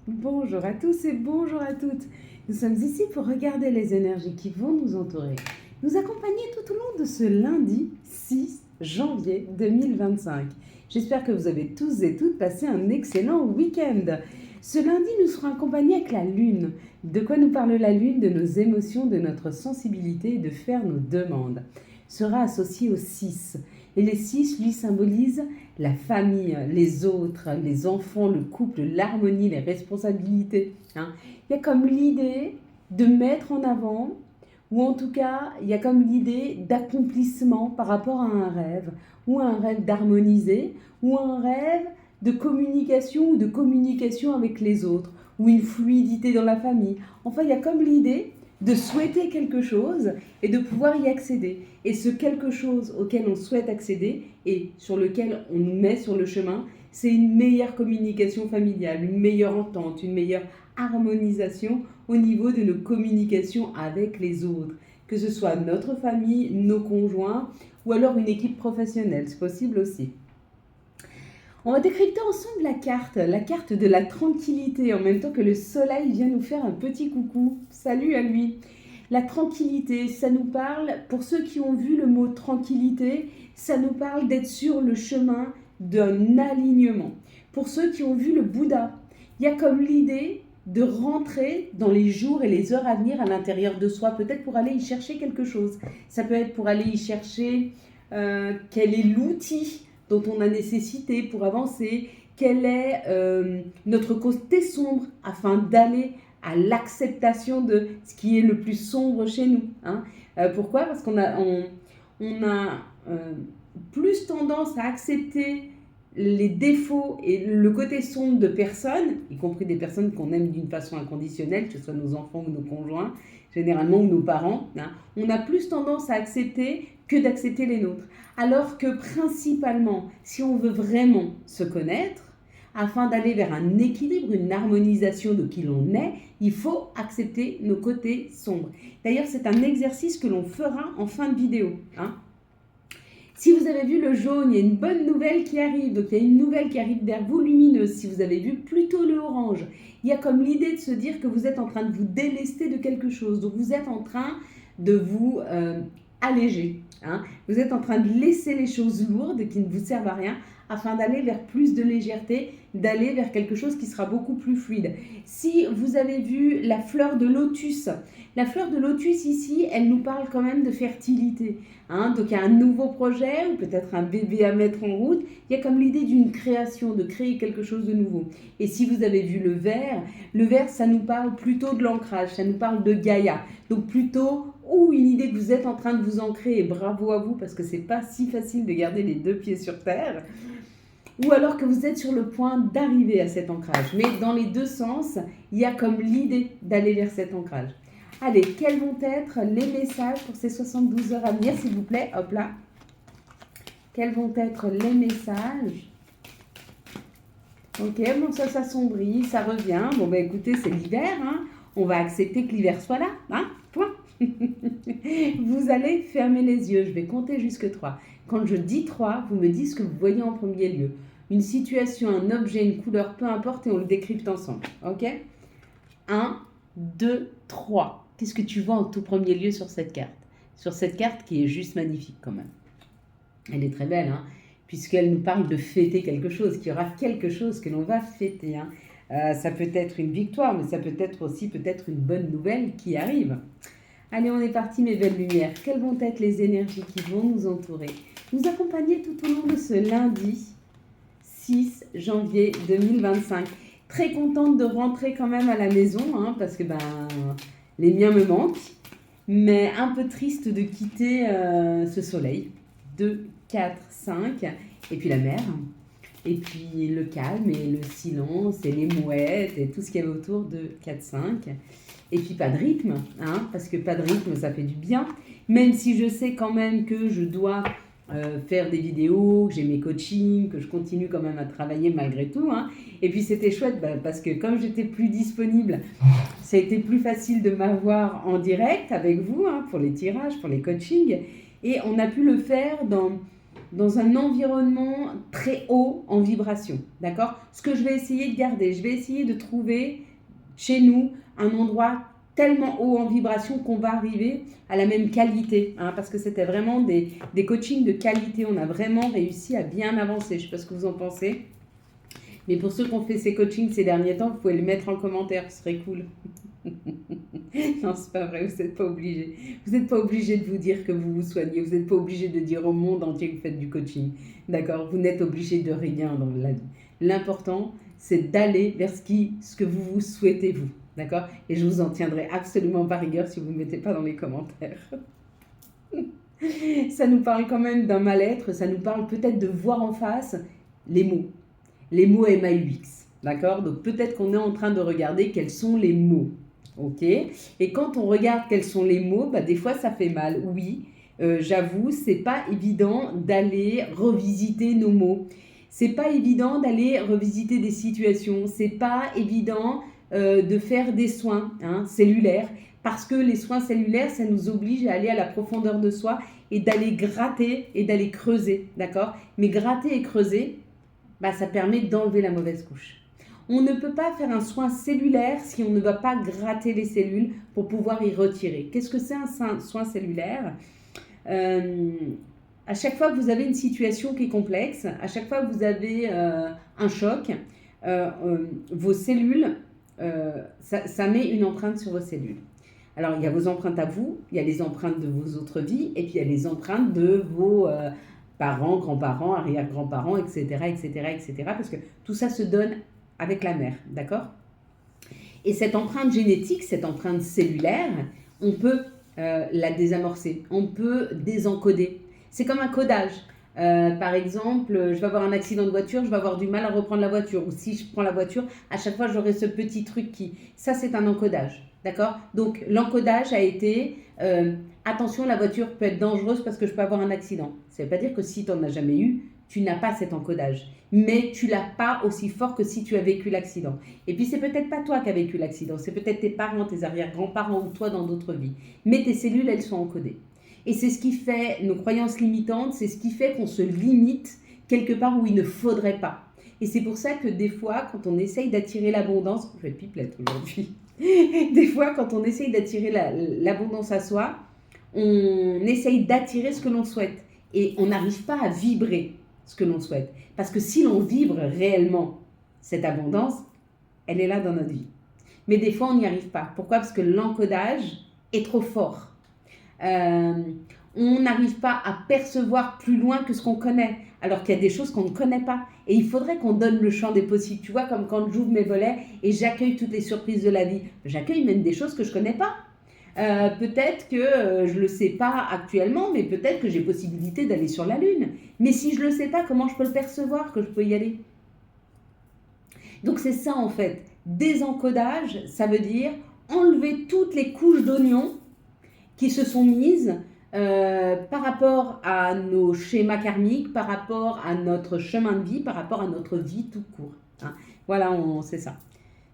Bonjour à tous et bonjour à toutes. Nous sommes ici pour regarder les énergies qui vont nous entourer, nous accompagner tout au long de ce lundi 6 janvier 2025. J'espère que vous avez tous et toutes passé un excellent week-end. Ce lundi, nous serons accompagnés avec la Lune. De quoi nous parle la Lune? De nos émotions, de notre sensibilité et de faire nos demandes. Sera associé au 6. Et les 6, lui, symbolisent la famille, les autres, les enfants, le couple, l'harmonie, les responsabilités. Il y a comme l'idée de mettre en avant, ou en tout cas, il y a comme l'idée d'accomplissement par rapport à un rêve, ou un rêve d'harmoniser, ou un rêve de communication ou de communication avec les autres, ou une fluidité dans la famille. Enfin, il y a comme l'idée de souhaiter quelque chose et de pouvoir y accéder. Et ce quelque chose auquel on souhaite accéder et sur lequel on nous met sur le chemin, c'est une meilleure communication familiale, une meilleure entente, une meilleure harmonisation au niveau de nos communications avec les autres, que ce soit notre famille, nos conjoints ou alors une équipe professionnelle, c'est possible aussi. On va décrypter ensemble la carte de la tranquillité, en même temps que le soleil vient nous faire un petit coucou. Salut à lui. La tranquillité, ça nous parle, pour ceux qui ont vu le mot tranquillité, ça nous parle d'être sur le chemin d'un alignement. Pour ceux qui ont vu le Bouddha, il y a comme l'idée de rentrer dans les jours et les heures à venir à l'intérieur de soi, peut-être pour aller y chercher quelque chose. Ça peut être pour aller y chercher quel est l'outil dont on a nécessité pour avancer, quel est notre côté sombre afin d'aller à l'acceptation de ce qui est le plus sombre chez nous. Pourquoi? Parce qu'on a, on a plus tendance à accepter les défauts et le côté sombre de personnes, y compris des personnes qu'on aime d'une façon inconditionnelle, que ce soit nos enfants ou nos conjoints, généralement, ou nos parents, on a plus tendance à accepter que d'accepter les nôtres. Alors que principalement, si on veut vraiment se connaître, afin d'aller vers un équilibre, une harmonisation de qui l'on est, il faut accepter nos côtés sombres. D'ailleurs, c'est un exercice que l'on fera en fin de vidéo. Si vous avez vu le jaune, il y a une bonne nouvelle qui arrive. Donc, il y a une nouvelle qui arrive vers vous, lumineuse. Si vous avez vu plutôt le orange, il y a comme l'idée de se dire que vous êtes en train de vous délester de quelque chose. Donc, vous êtes en train de vous alléger. Vous êtes en train de laisser les choses lourdes qui ne vous servent à rien afin d'aller vers plus de légèreté, d'aller vers quelque chose qui sera beaucoup plus fluide. Si vous avez vu la fleur de lotus ici, elle nous parle quand même de fertilité. Donc il y a un nouveau projet ou peut-être un bébé à mettre en route. Il y a comme l'idée d'une création, de créer quelque chose de nouveau. Et si vous avez vu le vert, ça nous parle plutôt de l'ancrage, ça nous parle de Gaïa. Donc plutôt une idée que vous êtes en train de vous ancrer, et bravo à vous parce que c'est pas si facile de garder les deux pieds sur terre, ou alors que vous êtes sur le point d'arriver à cet ancrage. Mais dans les deux sens, il y a comme l'idée d'aller vers cet ancrage. Allez, quels vont être les messages pour ces 72 heures à venir, s'il vous plaît? Hop là. Quels vont être les messages? Ok, bon, ça s'assombrit, ça revient. Bon, bah écoutez, c'est l'hiver. On va accepter que l'hiver soit là. Point. Vous allez fermer les yeux. Je vais compter jusque 3. Quand je dis 3, vous me dites ce que vous voyez en premier lieu. Une situation, un objet, une couleur, peu importe, et on le décrypte ensemble. Ok? 1, 2, 3. Qu'est-ce que tu vois en tout premier lieu sur cette carte? Sur cette carte qui est juste magnifique quand même. Elle est très belle, puisqu'elle nous parle de fêter quelque chose, qu'il y aura quelque chose que l'on va fêter. Ça peut être une victoire, mais ça peut être aussi peut-être une bonne nouvelle qui arrive. Allez, on est parti, mes belles lumières. Quelles vont être les énergies qui vont nous entourer, nous accompagner tout au long de ce lundi 6 janvier 2025. Très contente de rentrer quand même à la maison, parce que les miens me manquent, mais un peu triste de quitter ce soleil. 2, 4, 5, et puis la mer, et puis le calme et le silence et les mouettes et tout ce qu'il y avait autour de 4, 5. Et puis pas de rythme, parce que pas de rythme, ça fait du bien. Même si je sais quand même que je dois faire des vidéos, que j'ai mes coachings, que je continue quand même à travailler malgré tout. Et puis c'était chouette parce que comme j'étais plus disponible, ça a été plus facile de m'avoir en direct avec vous pour les tirages, pour les coachings. Et on a pu le faire dans dans un environnement très haut en vibration, d'accord? Ce que je vais essayer de garder, je vais essayer de trouver chez nous un endroit tellement haut en vibration qu'on va arriver à la même qualité, hein, parce que c'était vraiment des coachings de qualité. On a vraiment réussi à bien avancer. Je ne sais pas ce que vous en pensez. Mais pour ceux qui ont fait ces coachings ces derniers temps, vous pouvez le mettre en commentaire, ce serait cool. Non, c'est pas vrai, vous n'êtes pas obligé. Vous n'êtes pas obligé de vous dire que vous vous soignez, vous n'êtes pas obligé de dire au monde entier que vous faites du coaching. D'accord? Vous n'êtes obligé de rien dans la vie. L'important, c'est d'aller vers ce que vous souhaitez, vous. D'accord? Et je vous en tiendrai absolument pas rigueur si vous ne me mettez pas dans les commentaires. Ça nous parle quand même d'un mal-être, ça nous parle peut-être de voir en face les mots MAUX, d'accord? Donc peut-être qu'on est en train de regarder quels sont les mots, ok? Et quand on regarde quels sont les mots, bah, des fois ça fait mal, oui, j'avoue, c'est pas évident d'aller revisiter nos mots, c'est pas évident d'aller revisiter des situations, c'est pas évident de faire des soins cellulaires, parce que les soins cellulaires, ça nous oblige à aller à la profondeur de soi et d'aller gratter et d'aller creuser, d'accord? Mais gratter et creuser, bah, ça permet d'enlever la mauvaise couche. On ne peut pas faire un soin cellulaire si on ne va pas gratter les cellules pour pouvoir y retirer. Qu'est-ce que c'est un soin cellulaire ? À chaque fois que vous avez une situation qui est complexe, à chaque fois que vous avez un choc, vos cellules, ça met une empreinte sur vos cellules. Alors, il y a vos empreintes à vous, il y a les empreintes de vos autres vies, et puis il y a les empreintes de vos parents, grands-parents, arrière-grands-parents, etc., etc., etc., parce que tout ça se donne avec la mère, d'accord? Et cette empreinte génétique, cette empreinte cellulaire, on peut la désamorcer, on peut désencoder. C'est comme un codage. Par exemple, je vais avoir un accident de voiture, je vais avoir du mal à reprendre la voiture. Ou si je prends la voiture, à chaque fois, j'aurai ce petit truc qui... Ça, c'est un encodage, d'accord? Donc, l'encodage a été... attention, la voiture peut être dangereuse parce que je peux avoir un accident. Ça ne veut pas dire que si tu n'en as jamais eu, tu n'as pas cet encodage. Mais tu ne l'as pas aussi fort que si tu as vécu l'accident. Et puis, c'est peut-être pas toi qui as vécu l'accident. C'est peut-être tes parents, tes arrière-grands-parents ou toi dans d'autres vies. Mais tes cellules, elles sont encodées. Et c'est ce qui fait nos croyances limitantes, c'est ce qui fait qu'on se limite quelque part où il ne faudrait pas. Et c'est pour ça que des fois, quand on essaye d'attirer l'abondance, je vais être pipelette aujourd'hui, des fois, quand on essaye d'attirer l'abondance à soi, on essaye d'attirer ce que l'on souhaite. Et on n'arrive pas à vibrer ce que l'on souhaite. Parce que si l'on vibre réellement cette abondance, elle est là dans notre vie. Mais des fois, on n'y arrive pas. Pourquoi ? Parce que l'encodage est trop fort. On n'arrive pas à percevoir plus loin que ce qu'on connaît, alors qu'il y a des choses qu'on ne connaît pas. Et il faudrait qu'on donne le champ des possibles. Tu vois, comme quand j'ouvre mes volets et j'accueille toutes les surprises de la vie. J'accueille même des choses que je ne connais pas. Peut-être que je ne le sais pas actuellement, mais peut-être que j'ai possibilité d'aller sur la Lune. Mais si je ne le sais pas, comment je peux le percevoir, que je peux y aller ? Donc c'est ça en fait. Désencodage, ça veut dire enlever toutes les couches d'oignons qui se sont mises par rapport à nos schémas karmiques, par rapport à notre chemin de vie, par rapport à notre vie tout court. Hein. Voilà, c'est ça.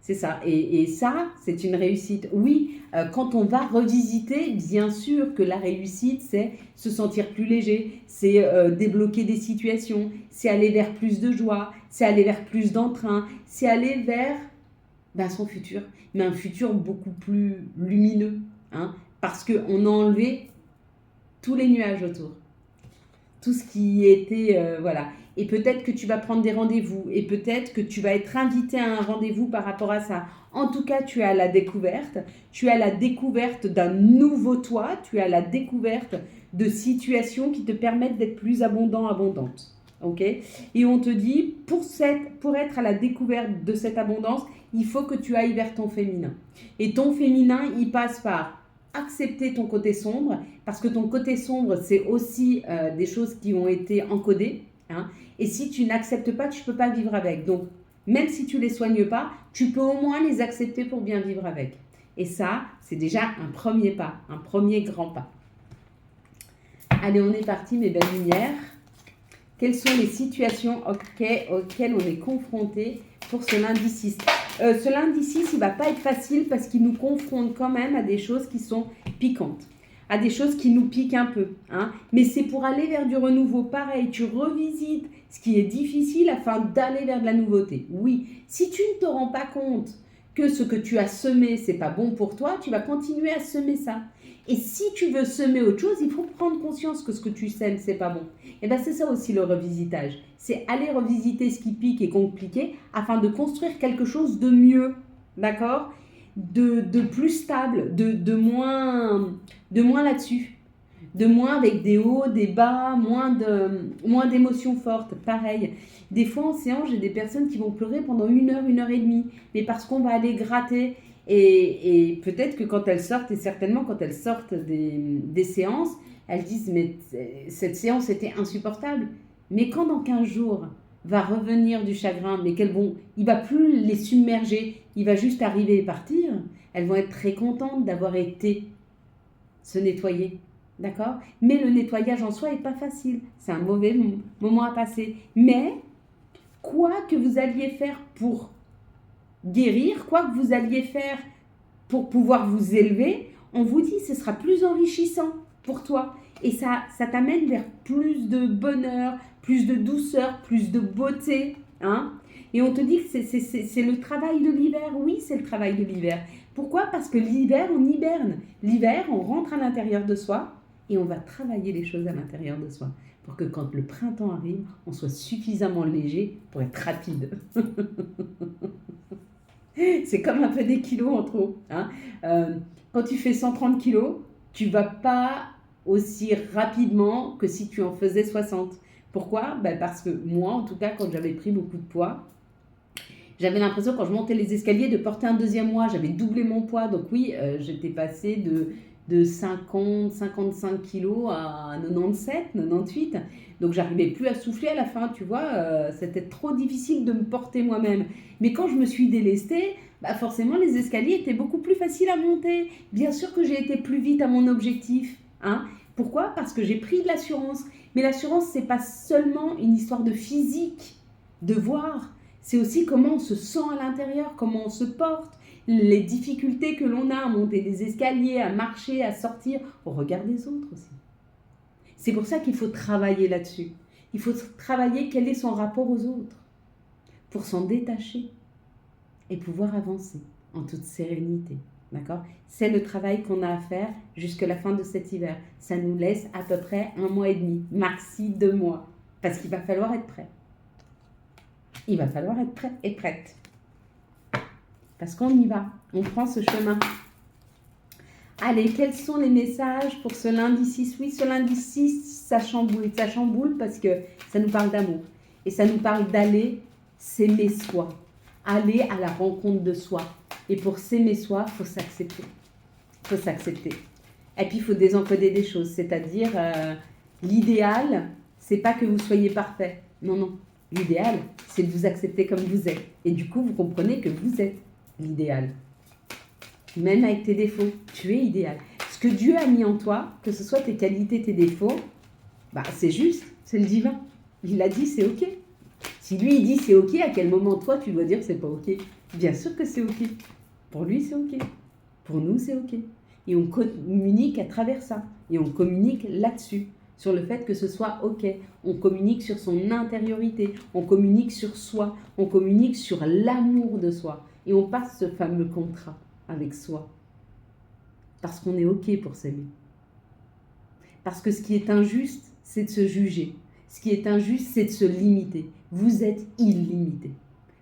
C'est ça. Et ça, c'est une réussite. Oui, quand on va revisiter, bien sûr que la réussite, c'est se sentir plus léger, c'est débloquer des situations, c'est aller vers plus de joie, c'est aller vers plus d'entrain, c'est aller vers son futur, mais un futur beaucoup plus lumineux, hein, parce qu'on a enlevé tous les nuages autour. Tout ce qui était... voilà. Et peut-être que tu vas prendre des rendez-vous. Et peut-être que tu vas être invité à un rendez-vous par rapport à ça. En tout cas, tu es à la découverte. Tu es à la découverte d'un nouveau toi. Tu es à la découverte de situations qui te permettent d'être plus abondante. Ok ? Et on te dit, pour être à la découverte de cette abondance, il faut que tu ailles vers ton féminin. Et ton féminin, il passe par accepter ton côté sombre, parce que ton côté sombre, c'est aussi des choses qui ont été encodées. Hein, et si tu n'acceptes pas, tu ne peux pas vivre avec. Donc, même si tu ne les soignes pas, tu peux au moins les accepter pour bien vivre avec. Et ça, c'est déjà un premier pas, un premier grand pas. Allez, on est parti, mes belles lumières. Quelles sont les situations auxquelles on est confronté pour ce lundi 6 ? Ce lundi 6, il ne va pas être facile parce qu'il nous confronte quand même à des choses qui sont piquantes. à des choses qui nous piquent un peu. Hein. Mais c'est pour aller vers du renouveau. Pareil, tu revisites ce qui est difficile afin d'aller vers de la nouveauté. Oui, si tu ne te rends pas compte que ce que tu as semé, c'est pas bon pour toi, tu vas continuer à semer ça. Et si tu veux semer autre chose, il faut prendre conscience que ce que tu sèmes, c'est pas bon. Et bien c'est ça aussi le revisitage. C'est aller revisiter ce qui pique et compliqué afin de construire quelque chose de mieux, d'accord, de plus stable, de moins là-dessus. De moins avec des hauts, des bas, moins d'émotions fortes. Pareil, des fois en séance, j'ai des personnes qui vont pleurer pendant 1 heure et demie, mais parce qu'on va aller gratter. Et peut-être que quand elles sortent, et certainement quand elles sortent des séances, elles disent, mais cette séance était insupportable. Mais quand dans 15 jours va revenir du chagrin, mais il va plus les submerger, il va juste arriver et partir, elles vont être très contentes d'avoir été se nettoyer. D'accord? Mais le nettoyage en soi n'est pas facile. C'est un mauvais moment à passer. Mais quoi que vous alliez faire pour guérir, quoi que vous alliez faire pour pouvoir vous élever, on vous dit que ce sera plus enrichissant pour toi. Et ça t'amène vers plus de bonheur, plus de douceur, plus de beauté. Hein? Et on te dit que c'est le travail de l'hiver. Oui, c'est le travail de l'hiver. Pourquoi? Parce que l'hiver, on hiberne. L'hiver, on rentre à l'intérieur de soi et on va travailler les choses à l'intérieur de soi pour que quand le printemps arrive, on soit suffisamment léger pour être rapide. C'est comme un peu des kilos en trop. Hein. Quand tu fais 130 kilos, tu ne vas pas aussi rapidement que si tu en faisais 60. Pourquoi? Parce que moi, en tout cas, quand j'avais pris beaucoup de poids, j'avais l'impression, quand je montais les escaliers, de porter un deuxième mois. J'avais doublé mon poids. Donc oui, j'étais passée de 50, 55 kilos à 97, 98. Donc j'arrivais plus à souffler à la fin, tu vois. C'était trop difficile de me porter moi-même. Mais quand je me suis délestée, forcément les escaliers étaient beaucoup plus faciles à monter. Bien sûr que j'ai été plus vite à mon objectif. Hein. Pourquoi? Parce que j'ai pris de l'assurance. Mais l'assurance, c'est pas seulement une histoire de physique, de voir. C'est aussi comment on se sent à l'intérieur, comment on se porte, les difficultés que l'on a à monter des escaliers, à marcher, à sortir, au regard des autres aussi. C'est pour ça qu'il faut travailler là-dessus. Il faut travailler quel est son rapport aux autres pour s'en détacher et pouvoir avancer en toute sérénité. D'accord? C'est le travail qu'on a à faire jusqu'à la fin de cet hiver. Ça nous laisse à peu près 1 mois et demi, maxi 2 mois, parce qu'il va falloir être prêt. Il va falloir être prêt et prête. Parce qu'on y va, on prend ce chemin. Allez, quels sont les messages pour ce lundi 6? Oui, ce lundi 6, ça chamboule. Ça chamboule parce que ça nous parle d'amour. Et ça nous parle d'aller s'aimer soi. Aller à la rencontre de soi. Et pour s'aimer soi, il faut s'accepter. Il faut s'accepter. Et puis, il faut désencoder des choses. C'est-à-dire, l'idéal, c'est pas que vous soyez parfait. Non, non. L'idéal, c'est de vous accepter comme vous êtes. Et du coup, vous comprenez que vous êtes l'idéal. Même avec tes défauts, tu es idéal. Ce que Dieu a mis en toi, que ce soit tes qualités, tes défauts, c'est juste, c'est le divin. Il a dit, c'est OK. Si lui, il dit c'est OK, à quel moment toi, tu dois dire c'est pas OK? Bien sûr que c'est OK. Pour lui, c'est OK. Pour nous, c'est OK. Et on communique à travers ça. Et on communique là-dessus. Sur le fait que ce soit OK. On communique sur son intériorité. On communique sur soi. On communique sur l'amour de soi. Et on passe ce fameux contrat avec soi. Parce qu'on est OK pour s'aimer. Parce que ce qui est injuste, c'est de se juger. Ce qui est injuste, c'est de se limiter. Vous êtes illimité.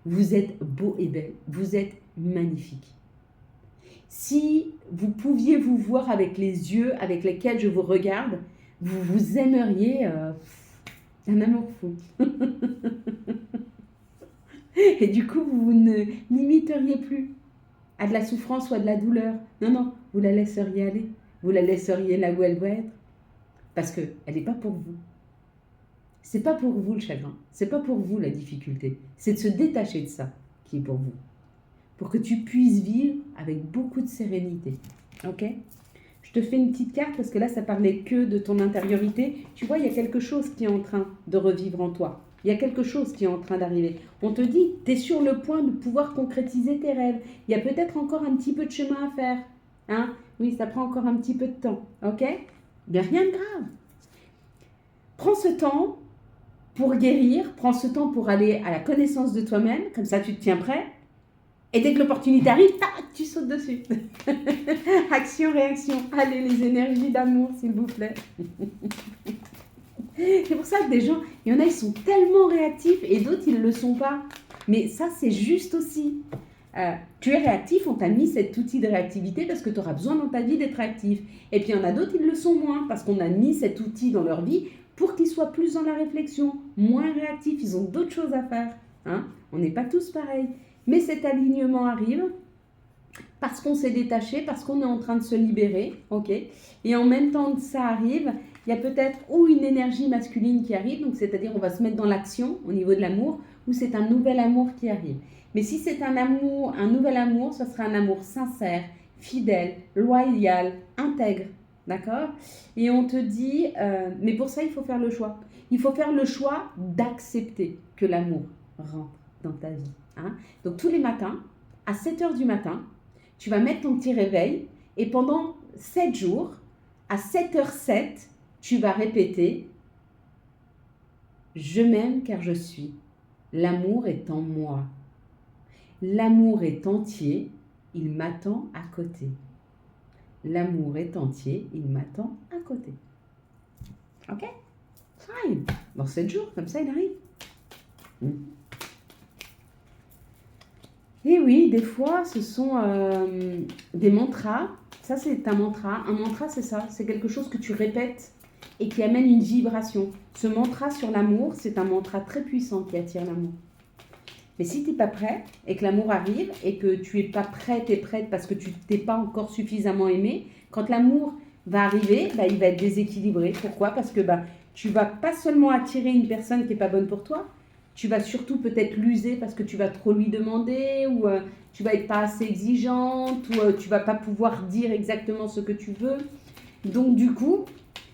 Vous êtes beau et belle. Vous êtes magnifique. Si vous pouviez vous voir avec les yeux avec lesquels je vous regarde, vous vous aimeriez un amour fou. Et du coup, vous ne limiteriez plus à de la souffrance ou à de la douleur. Non, non, vous la laisseriez aller. Vous la laisseriez là où elle doit être. Parce qu'elle n'est pas pour vous. C'est pas pour vous le chagrin. C'est pas pour vous la difficulté. C'est de se détacher de ça qui est pour vous. Pour que tu puisses vivre avec beaucoup de sérénité. Ok ? Je te fais une petite carte parce que là, ça parlait que de ton intériorité. Tu vois, il y a quelque chose qui est en train de revivre en toi. Il y a quelque chose qui est en train d'arriver. On te dit, tu es sur le point de pouvoir concrétiser tes rêves. Il y a peut-être encore un petit peu de chemin à faire. Hein? Oui, ça prend encore un petit peu de temps. Ok? Mais rien de grave. Prends ce temps pour guérir, prends ce temps pour aller à la connaissance de toi-même, comme ça tu te tiens prêt. Et dès que l'opportunité arrive, tac, tu sautes dessus. Action, réaction. Allez, les énergies d'amour, s'il vous plaît. C'est pour ça que des gens, il y en a, ils sont tellement réactifs et d'autres, ils ne le sont pas. Mais ça, c'est juste aussi. Tu es réactif, on t'a mis cet outil de réactivité parce que tu auras besoin dans ta vie d'être réactif. Et puis il y en a d'autres, ils le sont moins parce qu'on a mis cet outil dans leur vie pour qu'ils soient plus dans la réflexion, moins réactifs. Ils ont d'autres choses à faire. Hein? On n'est pas tous pareils. Mais cet alignement arrive parce qu'on s'est détaché, parce qu'on est en train de se libérer. Ok. Et en même temps que ça arrive, il y a peut-être ou une énergie masculine qui arrive, donc c'est-à-dire on va se mettre dans l'action au niveau de l'amour, ou c'est un nouvel amour qui arrive. Mais si c'est un amour, un nouvel amour, ce sera un amour sincère, fidèle, loyal, intègre. D'accord? Et on te dit, mais pour ça, il faut faire le choix. Il faut faire le choix d'accepter que l'amour rentre dans ta vie. Hein? Donc tous les matins, à 7h du matin, tu vas mettre ton petit réveil et pendant 7 jours, à 7h07, tu vas répéter « Je m'aime car je suis. L'amour est en moi. L'amour est entier, il m'attend à côté. L'amour est entier, il m'attend à côté. » Ok? Fine. Dans 7 jours, comme ça, il arrive. Et oui, des fois, ce sont des mantras. Ça, c'est un mantra. Un mantra, c'est ça. C'est quelque chose que tu répètes et qui amène une vibration. Ce mantra sur l'amour, c'est un mantra très puissant qui attire l'amour. Mais si tu n'es pas prêt et que l'amour arrive et que tu n'es pas prête et prête parce que tu t'es pas encore suffisamment aimé, quand l'amour va arriver, bah, il va être déséquilibré. Pourquoi? Parce que tu vas pas seulement attirer une personne qui n'est pas bonne pour toi, tu vas surtout peut-être l'user parce que tu vas trop lui demander ou tu vas être pas assez exigeante ou tu vas pas pouvoir dire exactement ce que tu veux. Donc du coup,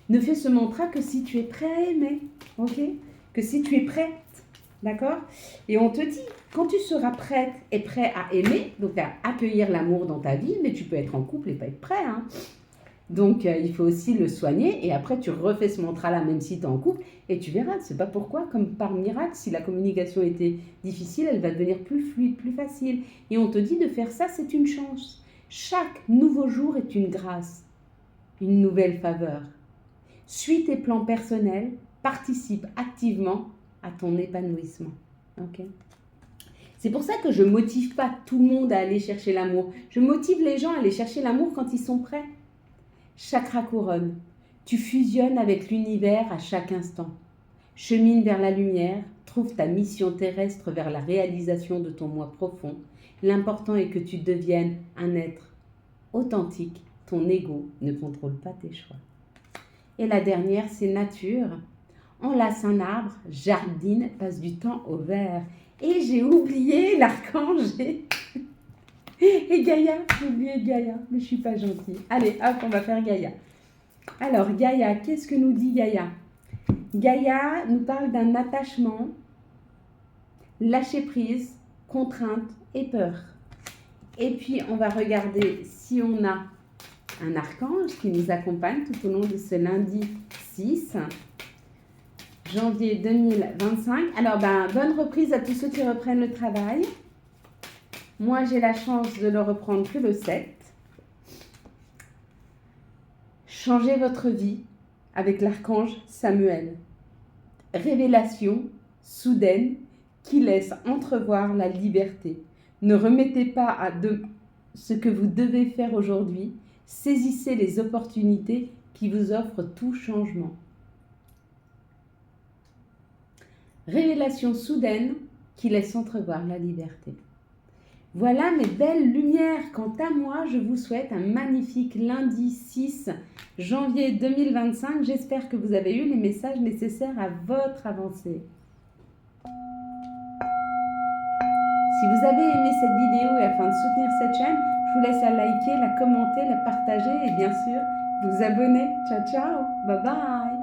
ne fais ce mantra que si tu es prêt à aimer, ok? Que si tu es prête, d'accord? Et on te dit, quand tu seras prête et prêt à aimer, donc à accueillir l'amour dans ta vie, mais tu peux être en couple et pas être prêt, hein? Donc, il faut aussi le soigner et après, tu refais ce mantra-là, même si tu es en couple, et tu verras, c'est pas pourquoi, comme par miracle, si la communication était difficile, elle va devenir plus fluide, plus facile. Et on te dit de faire ça, c'est une chance. Chaque nouveau jour est une grâce, une nouvelle faveur. Suis tes plans personnels, participe activement à ton épanouissement. Ok? C'est pour ça que je ne motive pas tout le monde à aller chercher l'amour. Je motive les gens à aller chercher l'amour quand ils sont prêts. Chakra couronne, tu fusionnes avec l'univers à chaque instant. Chemine vers la lumière, trouve ta mission terrestre vers la réalisation de ton moi profond. L'important est que tu deviennes un être authentique. Ton ego ne contrôle pas tes choix. Et la dernière, c'est nature. Enlace un arbre, jardine, passe du temps au vert. Et j'ai oublié l'archange. Et Gaïa, j'ai oublié Gaïa, mais je ne suis pas gentille. Allez, hop, on va faire Gaïa. Alors, Gaïa, qu'est-ce que nous dit Gaïa? Gaïa nous parle d'un attachement, lâcher prise, contrainte et peur. Et puis, on va regarder si on a un archange qui nous accompagne tout au long de ce lundi 6 janvier 2025. Alors, bonne reprise à tous ceux qui reprennent le travail. Moi, j'ai la chance de le reprendre que le 7. Changez votre vie avec l'archange Samuel. Révélation soudaine qui laisse entrevoir la liberté. Ne remettez pas à ce que vous devez faire aujourd'hui. Saisissez les opportunités qui vous offrent tout changement. Révélation soudaine qui laisse entrevoir la liberté. Voilà mes belles lumières. Quant à moi, je vous souhaite un magnifique lundi 6 janvier 2025. J'espère que vous avez eu les messages nécessaires à votre avancée. Si vous avez aimé cette vidéo et afin de soutenir cette chaîne, je vous laisse la liker, la commenter, la partager et bien sûr vous abonner. Ciao, ciao. Bye bye.